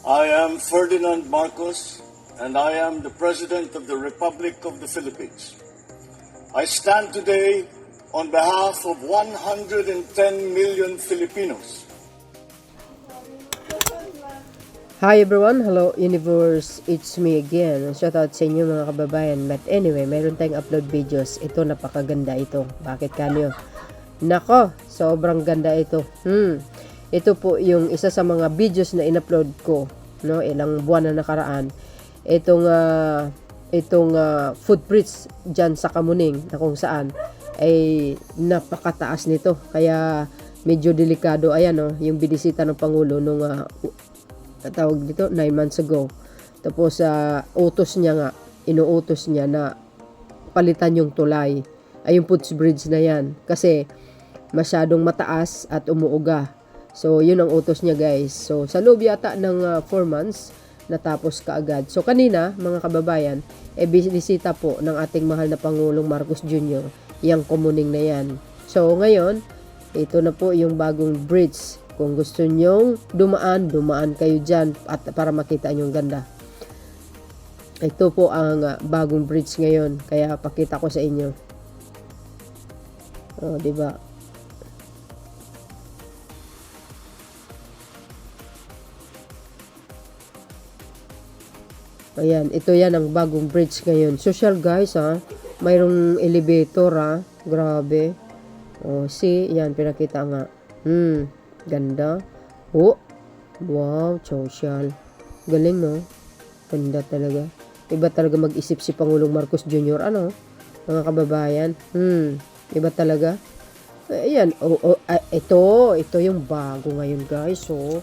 I am Ferdinand Marcos, and I am the President of the Republic of the Philippines. I stand today on behalf of 110 million Filipinos. Hi everyone, hello universe, it's me again. Shoutout sa inyo mga kababayan. But anyway, mayroon tayong upload videos. Ito, napakaganda ito. Bakit kanyo? Nako, sobrang ganda ito. Ito po yung isa sa mga videos na in-upload ko, no, ilang buwan na nakaraan. Itong footbridge dyan sa Kamuning, na kung saan ay napakataas nito. Kaya medyo delikado. Ayan, no, yung binisita ng Pangulo nung tawag dito 9 months ago. Tapos inuutos niya na palitan yung tulay, ay yung footbridge na yan, kasi masyadong mataas at umuuga. So yun ang utos niya, guys. So sa loob yata ng 4 months natapos kaagad. So kanina mga kababayan, binisita po ng ating mahal na Pangulong Marcos Jr. yung Kamuning na yan. So ngayon, ito na po yung bagong bridge. Kung gusto nyong dumaan kayo dyan at para makita nyong ganda. Ito po ang bagong bridge ngayon. Kaya pakita ko sa inyo. Oh, diba? Ayan, ito yan ang bagong bridge ngayon. Social, guys, ha. Mayroong elevator, ha. Grabe. Oh, see, yan, pinakita nga. Ganda. Oh, wow, social. Galing, no? Ganda talaga. Iba talaga mag-isip si Pangulong Marcos Jr. Ano? Mga kababayan. Iba talaga. Ayan. Ito yung bago ngayon, guys. Oh,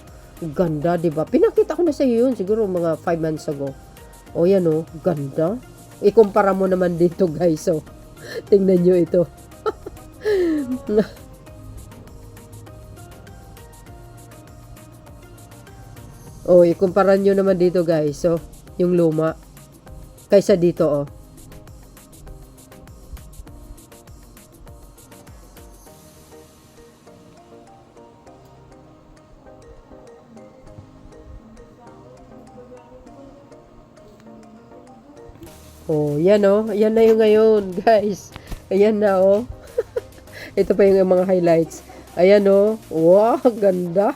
ganda, diba? Pinakita ko na sa iyo yun. Siguro mga 5 months ago. Oh, yan, oh. Ganda. Ikumpara mo naman dito, guys. Oh. Tingnan nyo ito. Oh, ikumpara nyo naman dito, guys. So, yung luma kaysa dito, oh. Oh, yan, oh. Yan na yung ngayon, guys. Ayan na, oh. Ito pa yung mga highlights. Ayan, oh. Wow, ganda.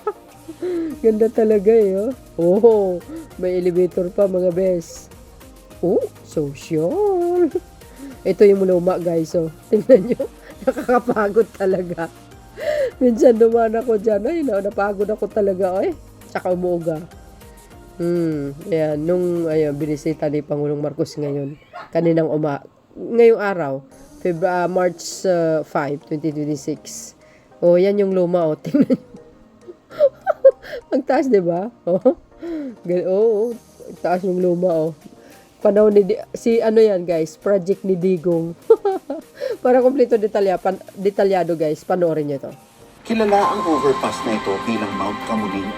Ganda talaga, eh. Oh, may elevator pa, mga bes. Oh, social. Ito yung luma, guys. Oh, tingnan nyo. Nakakapagod talaga. Minsan dumaan ako dyan. Ay, napagod ako talaga. Ay, tsaka umuuga. Ayan, binisita ni Pangulong Marcos ngayon. Ngayong araw, March 5, 2026. Oh, yan yung luma, oh. Tingnan nyo. Ang taas, diba? Oh, taas ng luma, oh. Panahon ni yan, guys, project ni Digong. Para kompleto detalyado, guys, panoorin niyo to. Kilala ang overpass na ito bilang Mount Kamuning.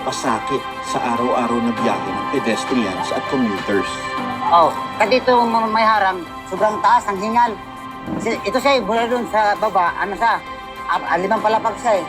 Pasakit sa araw-araw na biyahe ng pedestrians at commuters. Oh, kadito may harang, sobrang taas ang hingal. Ito siya, mula doon sa baba, 5 palapag siya, eh.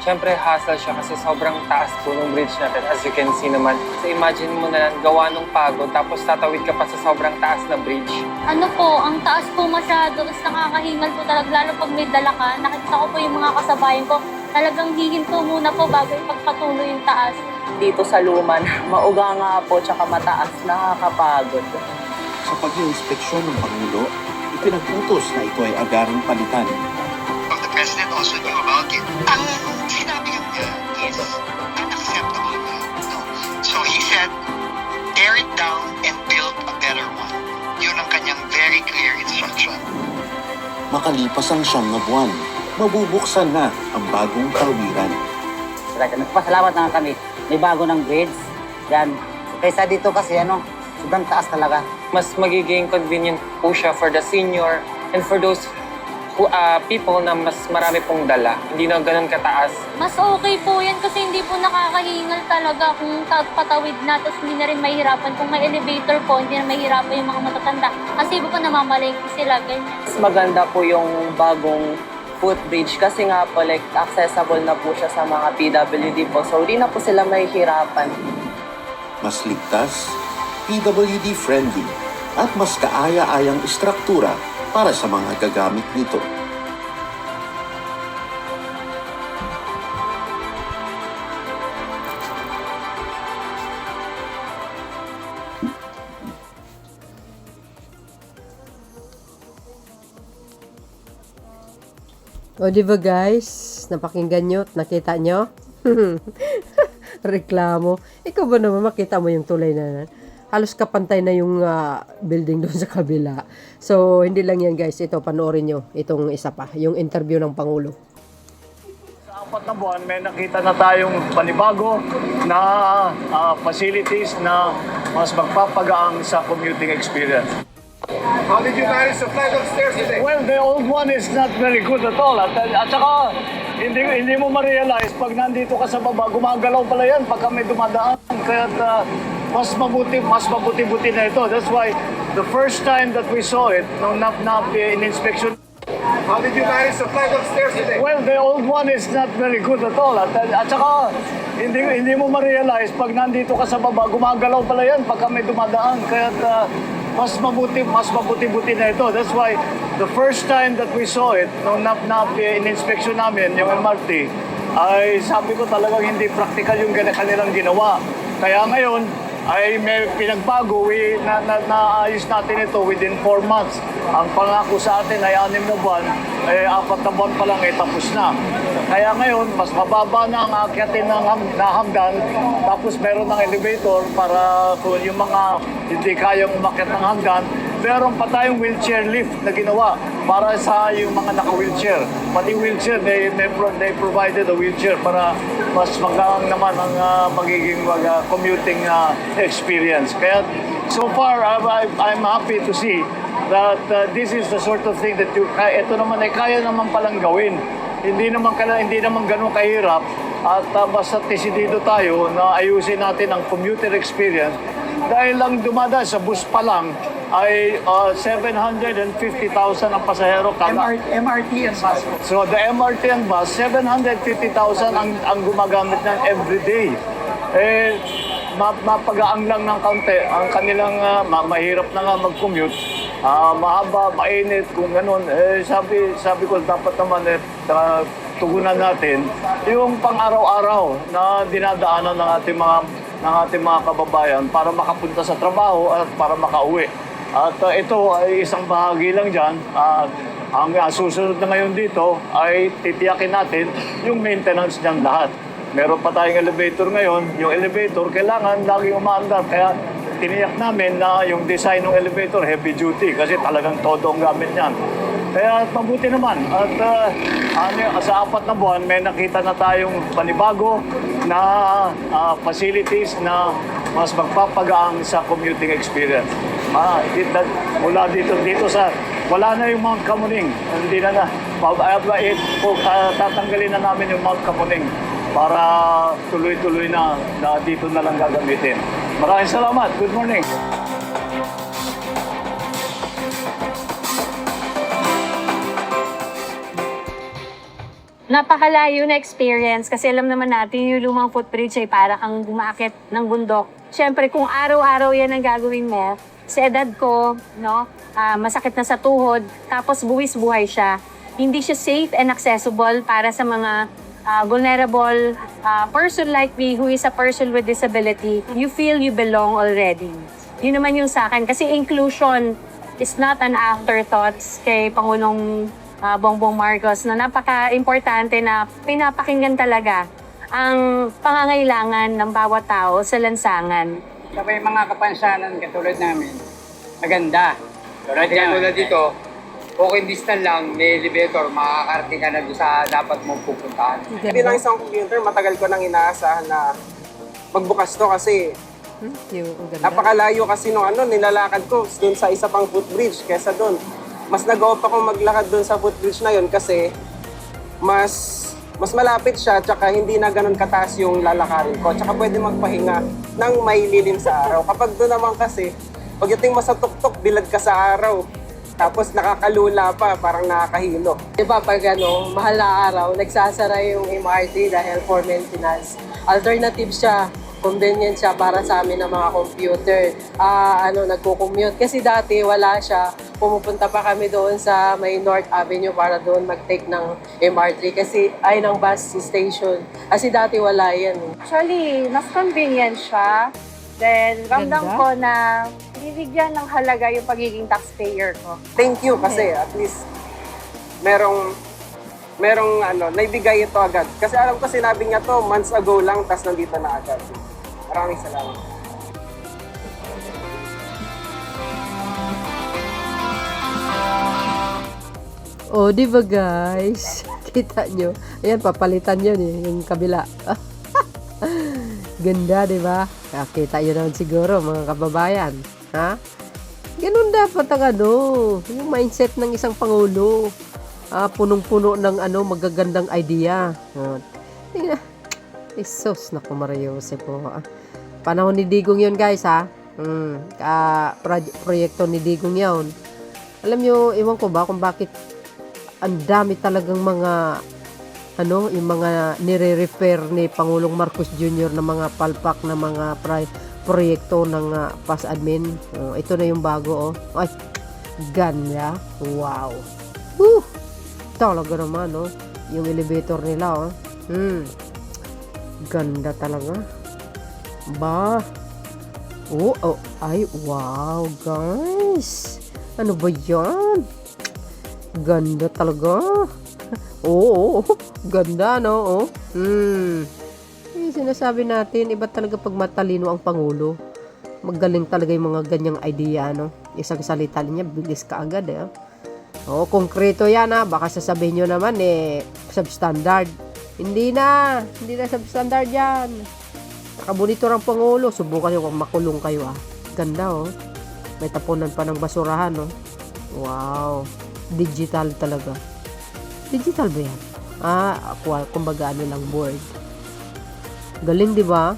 Siyempre, hassle siya kasi sobrang taas po ng bridge natin. As you can see naman. So imagine mo na lang, gawa ng pagod, tapos tatawid ka pa sa sobrang taas na bridge. Ano po, ang taas po masyado, tapos nakakahingal po talaga, lalo pag may dala ka. Nakita ko po yung mga kasabayan ko, talagang hihinto muna po bago ipagpatuloy yung taas. Dito sa Luman, mauga nga po, tsaka mataas, nakakapagod. Sa pag-inspeksyon ng Pangulo, ipinag-utos na ito ay agarang palitan. The President also knew about it. Ang sinabi niya is unacceptable. No? So he said, tear it down and build a better one. Yun ang kanyang very clear instruction. Makalipas ang 9 buwan, mabubuksan na ang bagong tawiran. Nagpasalamat na kami. May bago ng grades. Yan. Kaysa dito kasi, sobrang taas talaga. Mas magiging convenient po siya for the senior and for those people na mas marami pong dala. Hindi na ganun kataas. Mas okay po yan kasi hindi po nakakahingal talaga kung patawid na, tapos hindi na rin mahihirapan. Kung may elevator po, hindi na mahihirapan yung mga matatanda. Kasi iba po namamalengke sila, ganyan. Mas maganda po yung bagong footbridge kasi nga po like accessible na po siya sa mga PWD po. So, di na po sila mahihirapan. mas ligtas, PWD-friendly, at mas kaaya-ayang istruktura para sa mga gagamit nito. O, di ba guys? Napakinggan nyo? Nakita nyo? Reklamo. Ikaw ba naman makita mo yung tulay na halos kapantay na yung building doon sa kabila. So, hindi lang yan guys. Ito, panoorin nyo. Itong isa pa. Yung interview ng Pangulo. Sa 4 na buwan, may nakita na tayong panibago na facilities na mas magpapagaang sa commuting experience. How did you manage the flight of stairs today? Well, the old one is not very good at all. At saka, hindi mo ma-realize pag nandito ka sa baba, gumagalaw pala yan pag may dumadaan. Kaya mas mabuti-buti na ito. That's why the first time that we saw it, nung in-inspection, How did you manage the flight of stairs today? well, the old one is not very good at all. At saka, hindi mo ma-realize pag nandito ka sa baba, gumagalaw pala yan pag may dumadaan. Kaya mas mabuti-buti na ito. That's why the first time that we saw it, nung in-inspection namin, yung MRT, ay sabi ko talagang hindi practical yung kanilang ginawa. Kaya ngayon, ay may pinagbago, naayos natin ito within 4 months. Ang pangako sa atin ay 6 na buwan, 4 na buwan pa lang tapos na. Kaya ngayon, mas mababa na ang akyatin ng hagdan, tapos meron ng elevator para kung yung mga hindi kayang umakyat ng hagdan, meron pa tayong wheelchair lift na ginawa para sa yung mga naka-wheelchair. Pati wheelchair, they provided a wheelchair para mas magaan naman ang magiging commuting experience. Kaya so far, I'm happy to see that this is the sort of thing that ito naman ay kaya naman palang gawin. Hindi naman ganun kahirap at basta desidido tayo na ayusin natin ang commuter experience dahil lang dumadaan sa bus pa lang ay 750,000 ang pasahero kada. MRT and bus. So the MRT and bus, 750,000 ang gumagamit ng everyday. Mapagaang lang ng kaunti ang kanilang mahirap na nga mag-commute. Mahaba, mainit, kung ganun. Sabi ko dapat naman tugunan natin yung pang-araw-araw na dinadaanan ng ating mga kababayan para makapunta sa trabaho at para makauwi. At ito ay isang bahagi lang dyan. Ang susunod na ngayon dito ay titiyakin natin yung maintenance niyan lahat. Meron pa tayong elevator ngayon. Yung elevator kailangan laging umaandar. Kaya tiniyak namin na yung design ng elevator heavy duty kasi talagang todo ang gamit niyan. Kaya mabuti naman. At sa 4 na buwan, may nakita na tayong panibago na facilities na mas magpapagaang sa commuting experience. Mula dito sa wala na yung Mount Kamuning. Hindi na. Tatanggalin na namin yung Mount Kamuning para tuloy-tuloy na dito na lang gagamitin. Maraming salamat. Good morning. Napakalayo na experience kasi alam naman natin yung lumang footbridge ay para kang umaakit ng bundok. Siyempre, kung araw-araw yan ang gagawin mo, sa edad ko, masakit na sa tuhod, tapos buwis-buhay siya. Hindi siya safe and accessible para sa mga vulnerable person like me who is a person with disability. You feel you belong already. Yun naman yung sa akin. Kasi inclusion is not an afterthought kay Pangulong Bongbong Marcos na napaka-importante na pinapakinggan talaga ang pangangailangan ng bawat tao sa lansangan. Sabay mga kapansanan katulad namin, maganda. Tulad dito, walking distance lang, may elevator, makakarating ka na doon sa dapat mong pupuntahan. Bilang isang computer, matagal ko nang inaasahan na magbukas to kasi napakalayo kasi nung nilalakad ko doon sa isa pang footbridge kesa doon. Mas nag-off ako maglakad doon sa footbridge na yun kasi mas malapit siya tsaka hindi na ganun kataas yung lalakarin ko. Tsaka pwede magpahinga ng may lilim sa araw. Kapag doon naman kasi, pagdating mo sa tuktok, bilad ka sa araw. Tapos nakakalula pa, parang nakakahilo. Diba pag mahal na araw, nagsasara yung MRT dahil for maintenance. Alternative siya convenient siya para sa amin ng mga computer. Nagko-commute. Kasi dati wala siya. Pumupunta pa kami doon sa may North Avenue para doon mag-take ng MRT ng bus station. Kasi dati wala yan. Actually, mas convenient siya. Then, ramdam Ganda. ko na bibigyan ng halaga yung pagiging taxpayer ko. Thank you kasi at least merong naibigay ito agad. Kasi alam ko sinabi niya to months ago lang, tas nandito na agad. Maraming salamat. Oh, di ba guys? Kita nyo. Ayan, papalitan yun yung kabila. Ganda, di ba? Kita yun naman siguro, mga kababayan. Ha? Ganun dapat ang yung mindset ng isang pangulo. Punong-puno ng magagandang idea. Tingnan. Isos, naku Maria Jose po. Panahon ni Digong yun guys ha. Proyekto ni Digong yun. Alam nyo, iwan ko ba kung bakit ang dami talagang mga yung mga nire-refer ni Pangulong Marcos Jr. na mga palpak na mga proyekto ng PAS admin. Ito na yung bago Ay, ganda. Wow. Woo! Talaga naman yung elevator nila Ganda talaga. Ba. Ay, wow guys. Ano ba yan? Ganda talaga. Oo, ganda sinasabi natin, iba talaga pag matalino ang Pangulo. Magaling talaga yung mga ganyang idea, Isang salita niya, bilis ka agad, konkreto yan, Baka sasabihin nyo naman, substandard. Hindi na substandard yan. Nakabunito ng Pangulo. Subukan nyo kung makulong kayo, Ganda, May tapunan pa ng basurahan, Wow. Digital talaga. Digital ba yan? Kumbaga lang board. Galing, di ba?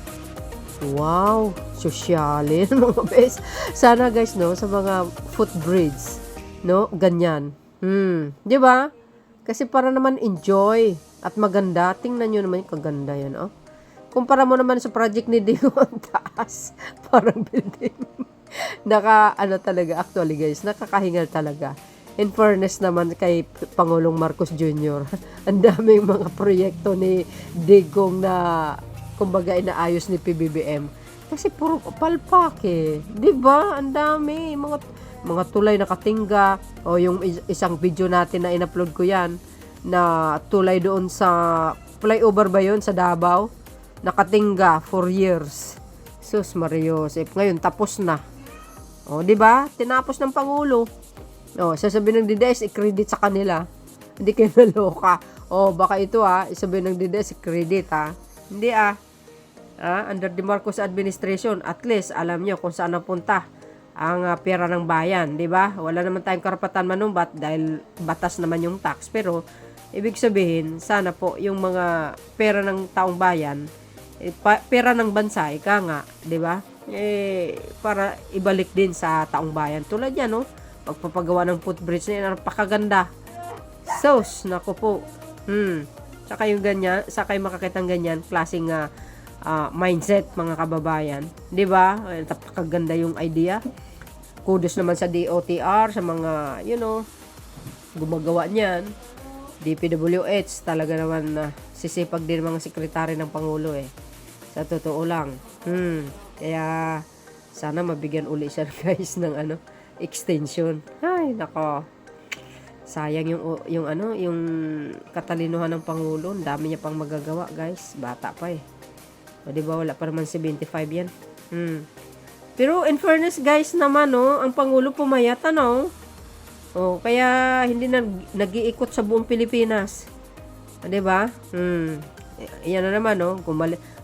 Wow, sosyalin mga bes. Sana guys, sa mga footbridge, ganyan. Di ba? Kasi para naman enjoy at maganda. Tingnan nyo naman yung kaganda yan, Kumpara mo naman sa project ni Digo ang taas. Parang building. Talaga, actually guys, nakakahingal talaga. In fairness naman kay Pangulong Marcos Jr., ang daming mga proyekto ni Digong na kumbaga inaayos ni PBBM. Kasi puro palpak Di ba? Ang dami. Mga tulay na katingga. O yung isang video natin na in-upload ko yan, na tulay doon sa flyover ba yun sa Davao? Nakatingga for years. Sus Maria Joseph. Ngayon, tapos na. Di ba? Tinapos ng Pangulo. Sasabihin ng DDS, i-credit sa kanila. Hindi kayo naloka. Baka ito sasabihin ng DDS, i-credit Hindi under the Marcos administration, at least alam nyo kung saan napunta ang pera ng bayan, di ba? Wala naman tayong karapatan manumbat dahil batas naman yung tax. Pero, ibig sabihin, sana po yung mga pera ng taong bayan, pera ng bansa, ika nga, di ba? Para ibalik din sa taong bayan. Tulad yan, pagpapagawa ng footbridge na yan, napakaganda. Sos, naku po. Saka yung ganyan, saka yung makakitang ganyan, klaseng mindset, mga kababayan. Di ba? Napakaganda yung idea. Kudos naman sa DOTR, sa mga, gumagawa niyan. DPWH, talaga naman sisipag din mga sekretary ng Pangulo Sa totoo lang. Kaya, sana mabigyan uli siya guys ng extension. Ay, nako. Sayang yung katalinuhan ng Pangulo. Ang dami niya pang magagawa, guys. Bata pa O, diba, wala pa naman 75 yan. Pero, in fairness, guys, naman, ang Pangulo pumayat, kaya hindi nag-iikot sa buong Pilipinas. O, diba? Yan na naman,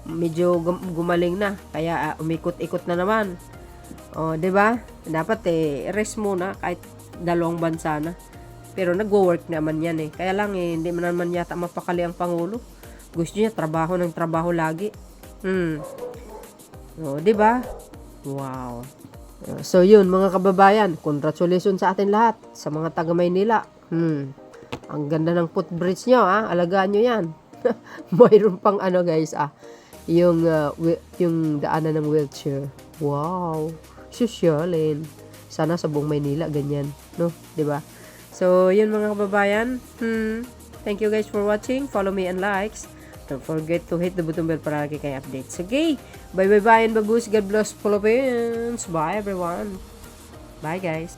medyo gumaling na. Kaya, umikot-ikot na naman. O, diba? Dapat rest muna kahit dalawang bansa na. Pero nagwo-work naman yan Kaya lang hindi man naman yata mapakali ang Pangulo. Gusto niya trabaho ng trabaho lagi. O, diba? Wow. So yun mga kababayan, congratulations sa atin lahat sa mga taga Maynila. Ang ganda ng footbridge nyo Alagaan nyo yan. Mayroon pang guys yung daanan ng wheelchair. Wow, sosyalin. Sana sa buong Maynila ganyan, no? 'Di ba? So, yun mga kababayan. Thank you guys for watching. Follow me and likes. Don't forget to hit the button bell para lagi kayo updates. Okay, bye and babush. God bless Philippines. Bye everyone. Bye guys.